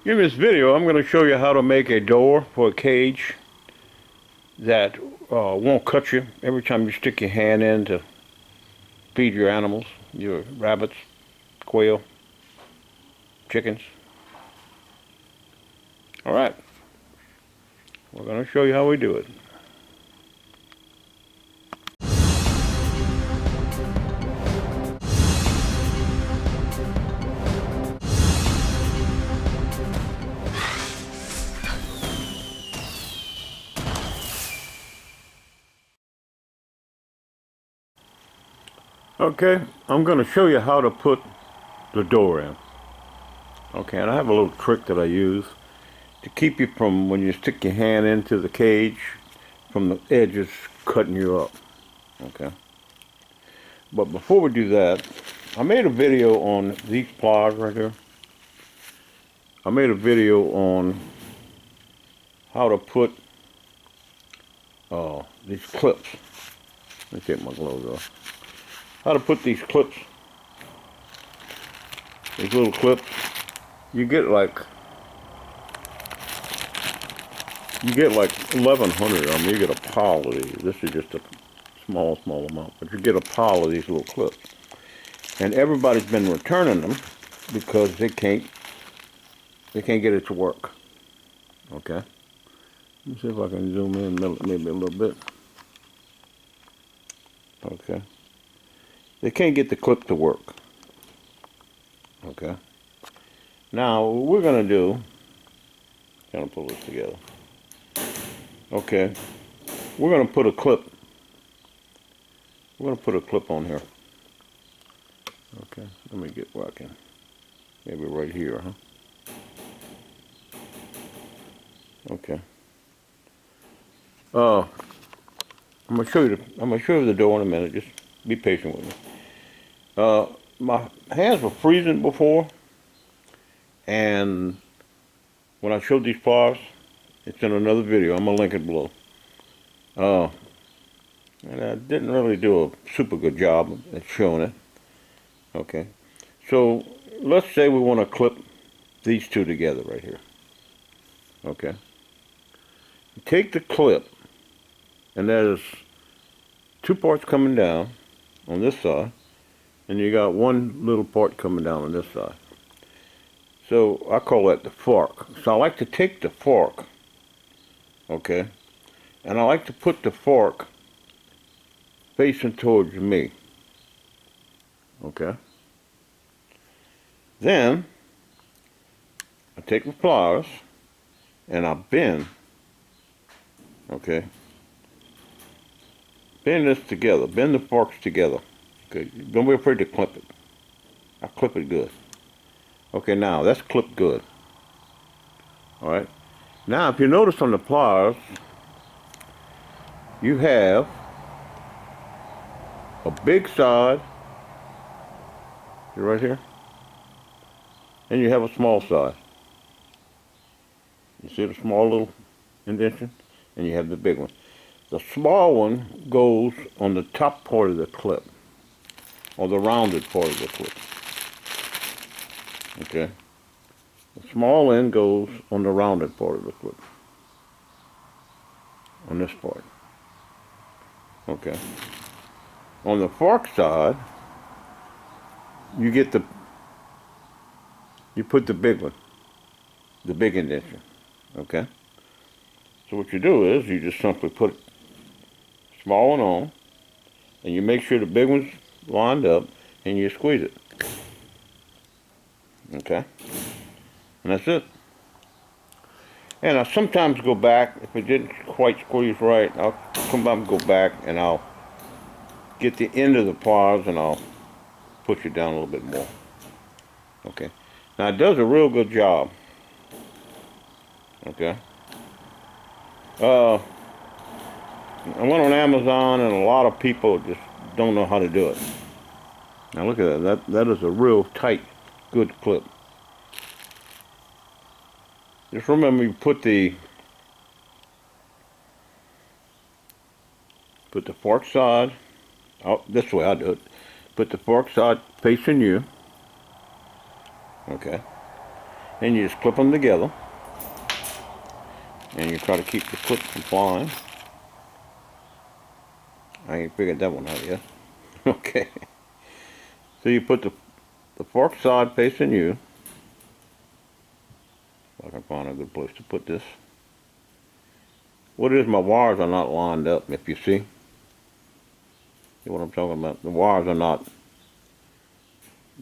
In this video, I'm going to show you how to make a door for a cage that won't cut you every time you stick your hand in to feed your animals, your rabbits, quail, chickens. Alright, we're going to show you how we do it. Okay, I'm going to show you how to put the door in. Okay, and I have a little trick that I use to keep you from, when you stick your hand into the cage, from the edges cutting you up. Okay. But before we do that, I made a video on these pliers right here. I made a video on how to put these clips. Let me take my gloves off. How to put these clips, these little clips. You get like 1,100 of them. You get a pile of these. This is just a small amount, but you get a pile of these little clips. And everybody's been returning them because they can't get it to work. Okay. Let me see if I can zoom in maybe a little bit. Okay. They can't get the clip to work. Okay. Now, what we're going to do, kind of pull this together. Okay. We're going to put a clip. We're going to put a clip on here. Okay. Let me get where I can. Maybe right here, huh? Okay. I'm going to show you the door in a minute. Just be patient with me. My hands were freezing before, and when I showed these pliers, it's in another video. I'm gonna link it below. And I didn't really do a super good job at showing it. Okay, so let's say we want to clip these two together right here. Okay, you take the clip, and there's two parts coming down on this side, and you got one little part coming down on this side. So I call that the fork. So I like to take the fork, okay, and I like to put the fork facing towards me, okay. Then I take the pliers and I bend, okay, bend this together, bend the forks together. Okay, don't be afraid to clip it. I clip it good. Okay, now that's clipped good. All right. Now, if you notice on the pliers, you have a big side, right here, and you have a small side. You see the small little indentation, and you have the big one. The small one goes on the top part of the clip, or the rounded part of the clip. Okay. The small end goes on the rounded part of the clip. On this part. Okay. On the fork side, you put the big one. The big indentation. Okay. So what you do is you just simply put the small one on, and you make sure the big one's lined up, and you squeeze it. Okay. And that's it. And I sometimes go back, if it didn't quite squeeze right, I'll come back and go back and I'll get the end of the pliers and I'll push it down a little bit more. Okay. Now it does a real good job. Okay. I went on Amazon and a lot of people just don't know how to do it. Now look at that. That is a real tight, good clip. Just remember, you put the fork side out this way. I do it. Put the fork side facing you. Okay. Then you just clip them together. And you try to keep the clip from flying. I ain't figured that one out yet. Okay. So you put the fork side facing you. If I can find a good place to put this. What it is, my wires are not lined up, if you see. See what I'm talking about? The wires are not,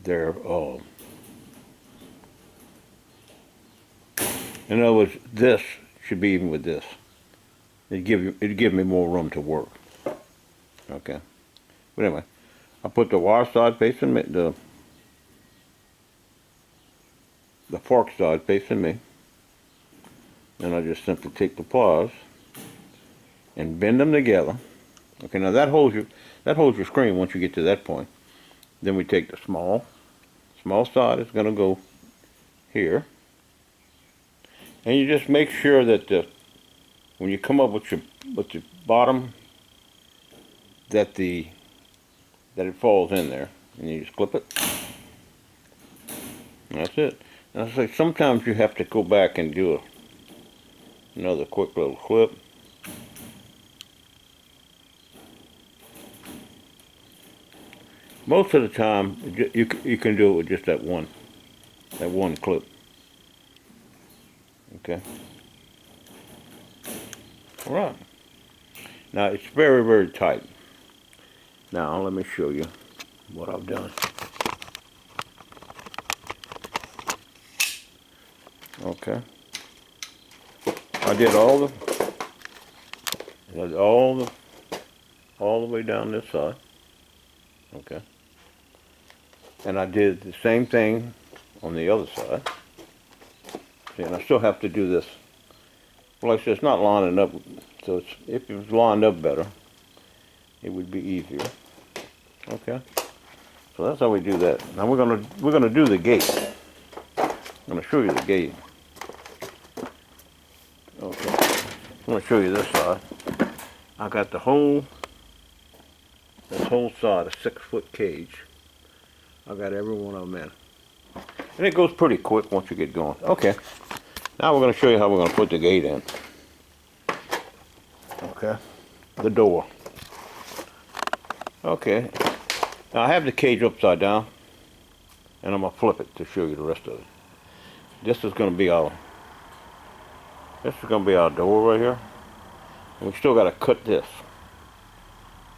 they're, in other words, this should be even with this. It'd give me more room to work. Okay. But anyway, I put the wire side facing me, the fork side facing me. Then I just simply take the pliers and bend them together. Okay, now that holds your screen once you get to that point. Then we take the small side is going to go here. And you just make sure that when you come up with your bottom, that it falls in there, and you just clip it. And that's it. And I say sometimes you have to go back and do another quick little clip. Most of the time, you can do it with just that one clip. Okay. All right. Now it's very, very tight. Now let me show you what I've done. Okay. I did all the way down this side. Okay. And I did the same thing on the other side. See, and I still have to do this. Well, it's not lining up, so if it was lined up better, it would be easier. Okay. So that's how we do that. Now we're gonna do the gate. I'm gonna show you the gate. Okay. I'm gonna show you this side. I got this whole side, a 6-foot cage. I got every one of them in. And it goes pretty quick once you get going. Okay. Now we're going to show you how we're going to put the gate in. Okay. The door. Okay. Now I have the cage upside down. And I'm going to flip it to show you the rest of it. This is going to be our door right here. And we still got to cut this.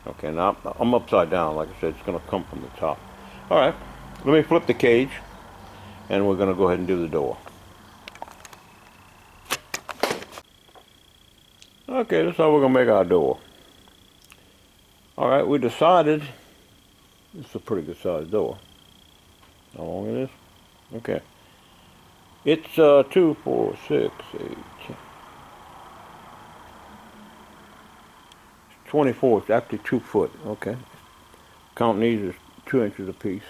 Okay, now I'm upside down. Like I said, it's going to come from the top. All right, let me flip the cage, and we're going to go ahead and do the door. Okay, that's how we're going to make our door. All right, we decided, it's a pretty good sized door. How long it is? Okay. It's 2, 4, 6, 8, 24. It's actually 2 foot. Okay. Counting these is 2 inches apiece.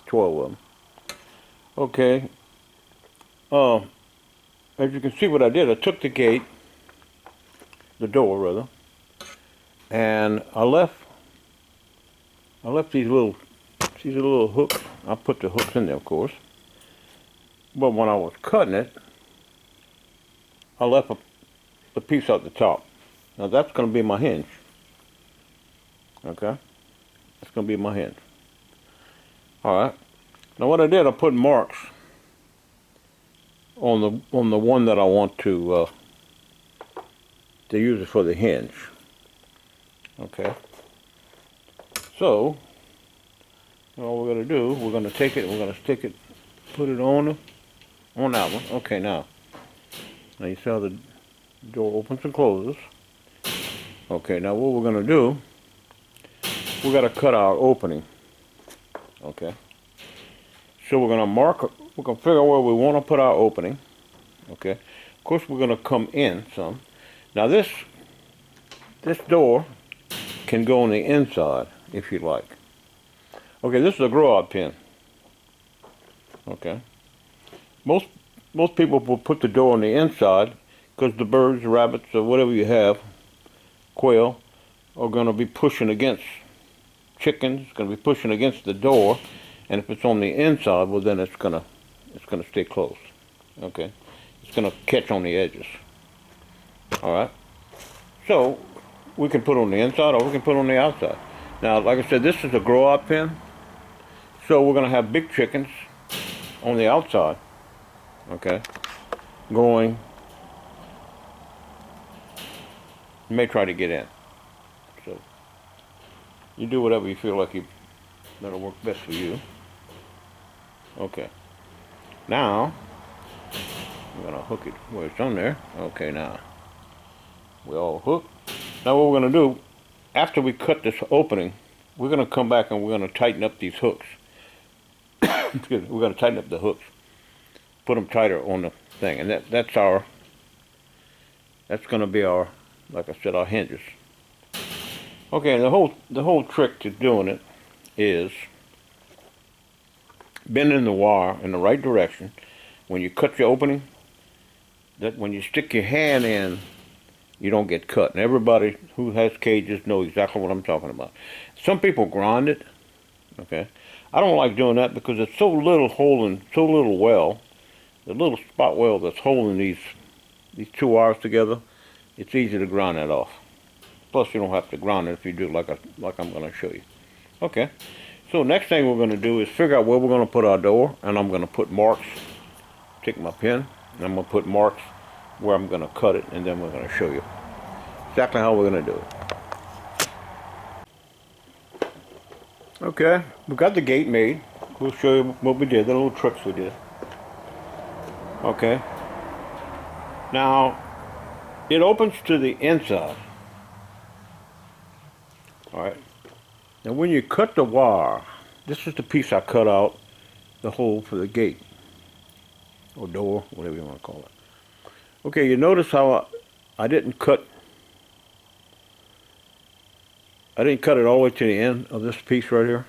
12 of them. Okay. As you can see what I did, I took the gate, the door rather, and I left these little hooks. I put the hooks in there, of course. But when I was cutting it, I left a piece at the top. Now that's going to be my hinge. Okay? That's going to be my hinge. Alright. Now what I did, I put marks on the one that I want to use it for the hinge. Okay? So, all we're going to do, we're going to take it, we're going to stick it, put it on that one. Okay, now you see how the door opens and closes. Okay, now what we're going to do, we got to cut our opening. Okay. So we're going to we're going to figure out where we want to put our opening. Okay. Of course, we're going to come in some. Now this door can go on the inside if you like. Okay, this is a grow out pin. Okay. Most people will put the door on the inside because the birds, rabbits, or whatever you have, quail, are going to be pushing against chickens. It's going to be pushing against the door, and if it's on the inside, well then it's going to stay closed. Okay, it's gonna catch on the edges. All right. So we can put on the inside or we can put on the outside. Now, like I said, this is a grow-out pen, so we're gonna have big chickens on the outside. Okay, going. You may try to get in. So you do whatever you feel like that'll work best for you. Okay. Now I'm gonna hook it where it's on there. Okay, now we all hooked. Now what we're gonna do, after we cut this opening, we're gonna come back and we're gonna tighten up these hooks. Excuse me, we're gonna tighten up the hooks. Put them tighter on the thing, and that's gonna be our, like I said, our hinges. Okay, and the whole trick to doing it is bending the wire in the right direction. When you cut your opening, that when you stick your hand in, you don't get cut. And everybody who has cages know exactly what I'm talking about. Some people grind it. Okay, I don't like doing that because it's so little holding, so little well. The little spot well that's holding these two wires together, it's easy to grind that off. Plus, you don't have to grind it if you do like I'm going to show you. Okay, so next thing we're going to do is figure out where we're going to put our door, and I'm going to put marks. Take my pen, and I'm going to put marks where I'm going to cut it, and then we're going to show you exactly how we're going to do it. Okay, we got the gate made. We'll show you what we did, the little tricks we did. Okay, now it opens to the inside. Alright, now when you cut the wire, this is the piece I cut out, the hole for the gate, or door, whatever you want to call it. Okay, you notice how I didn't cut it all the way to the end of this piece right here.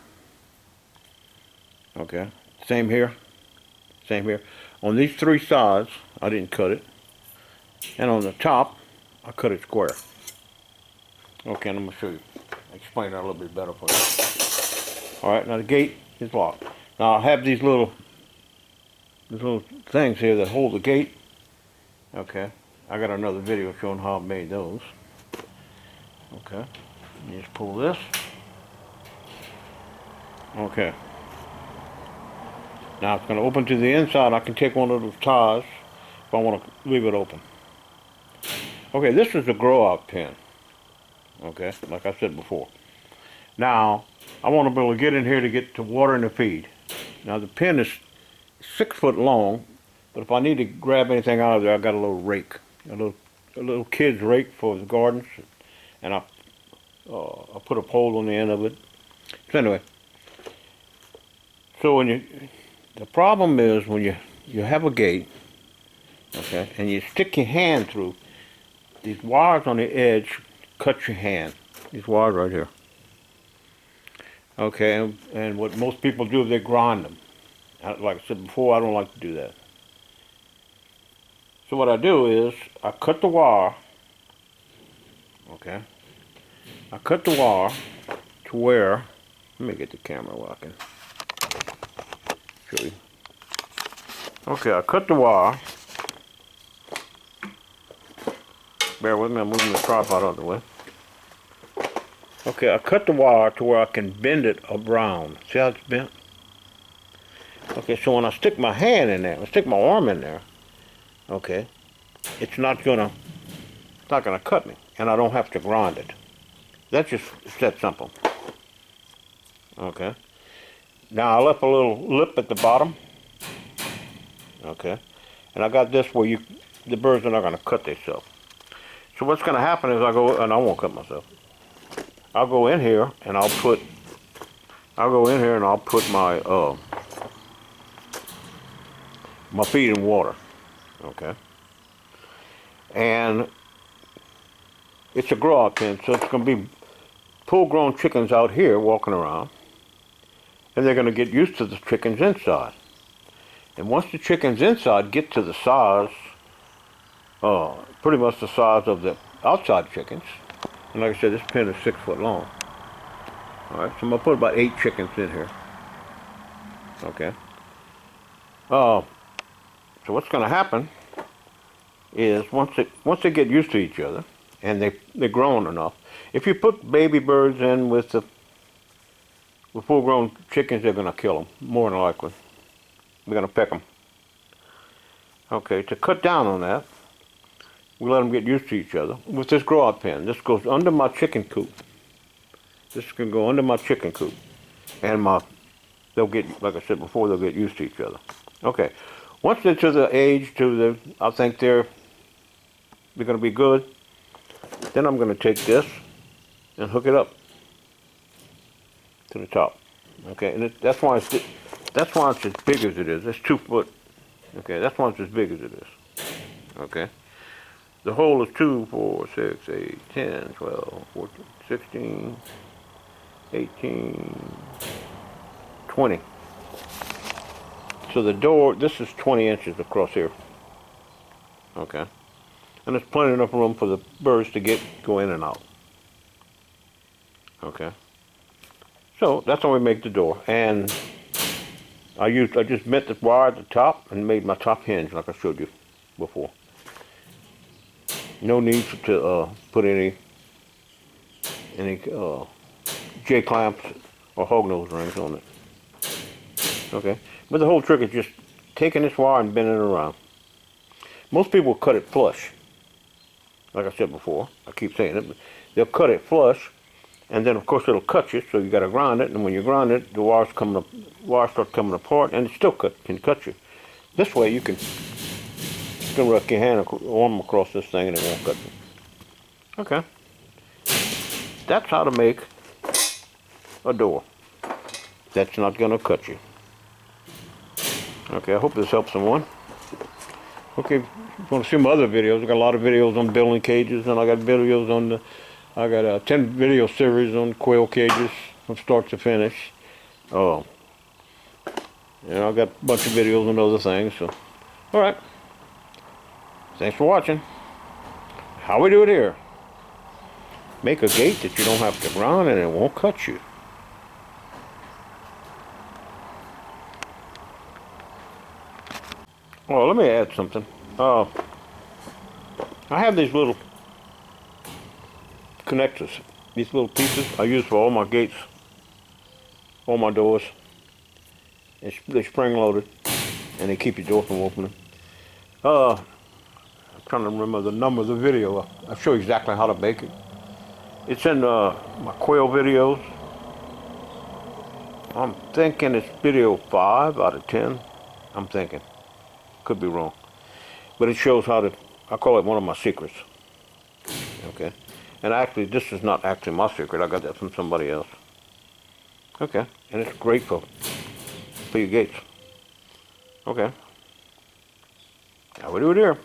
Okay, same here, same here. On these three sides, I didn't cut it, and on the top, I cut it square. Okay, and I'm going to show you. Explain that a little bit better for you. Alright, now the gate is locked. Now I have these little things here that hold the gate. Okay, I got another video showing how I made those. Okay, you just pull this. Okay, now it's going to open to the inside. I can take one of those ties if I want to leave it open. Okay, this is a grow-out pen. Okay, like I said before. Now, I want to be able to get in here to get to water and the feed. Now, the pen is 6 foot long, but if I need to grab anything out of there, I got a little rake, a little kid's rake for the gardens, and I put a pole on the end of it. So anyway, so the problem is when you have a gate, okay, and you stick your hand through these wires on the edge. Cut your hand. These wires right here. Okay, and what most people do is they grind them. Like I said before, I don't like to do that. So what I do is I cut the wire. Okay, I cut the wire to where. Let me get the camera where I can show you. Okay, I cut the wire. Bear with me, I'm moving the tripod out of the way. Okay, I cut the wire to where I can bend it around. See how it's bent? Okay, so when I stick my hand in there, I stick my arm in there, okay, it's not gonna cut me, and I don't have to grind it. That's just, it's that simple. Okay. Now I left a little lip at the bottom. Okay. And I got this where the birds are not gonna cut themselves. So what's going to happen is I won't cut myself. I'll go in here and I'll put my my feed in water. Okay. And it's a grow-out pen, so it's going to be full-grown chickens out here walking around, and they're going to get used to the chickens inside. And once the chickens inside get to the size, pretty much the size of the outside chickens, and like I said, this pen is 6 foot long. Alright, so I'm going to put about 8 chickens in here. Okay. So what's going to happen is once they get used to each other and they're grown enough, if you put baby birds in with full-grown chickens, they're going to kill them more than likely. They're going to peck them. Okay, to cut down on that, we let them get used to each other with this grow-out pen. This goes under my chicken coop. This can go under my chicken coop, and they'll get, like I said before, they'll get used to each other. Okay, once they're to the age I think they're going to be good. Then I'm going to take this and hook it up to the top. Okay, and that's why it's as big as it is. It's 2 foot. Okay, that's why it's as big as it is. Okay, the hole is 2, 4, 6, 8, 10, 12, 14, 16, 18, 20. So the door, this is 20 inches across here. Okay, and there's plenty enough room for the birds to go in and out. Okay, so that's how we make the door. And I just bent the wire at the top and made my top hinge like I showed you before. No need to put any J-clamps or hognose rings on it. Okay, but the whole trick is just taking this wire and bending it around. Most people cut it flush. Like I said before, I keep saying it, but they'll cut it flush, and then of course it'll cut you, so you got to grind it, and when you grind it, the wires start coming apart, and it still can cut you. This way you can run your hand arm across this thing and it won't cut you. Okay, that's how to make a door that's not going to cut you. Okay, I hope this helps someone. Okay, if you want to see my other videos, I got a lot of videos on building cages, and I got videos on I got a 10 video series on quail cages from start to finish. I got a bunch of videos on other things. So, all right. Thanks for watching. How we do it here. Make a gate that you don't have to grind and it won't cut you. Oh, let me add something. I have these little connectors, these little pieces I use for all my gates, all my doors. They're spring loaded and they keep your door from opening. I'm trying to remember the number of the video. I'll show you exactly how to make it. It's in my quail videos. I'm thinking it's video 5 out of 10. I'm thinking. Could be wrong. But it shows how to, I call it one of my secrets. Okay. And actually, this is not actually my secret. I got that from somebody else. Okay. And it's great for your gates. Okay. How we do it here.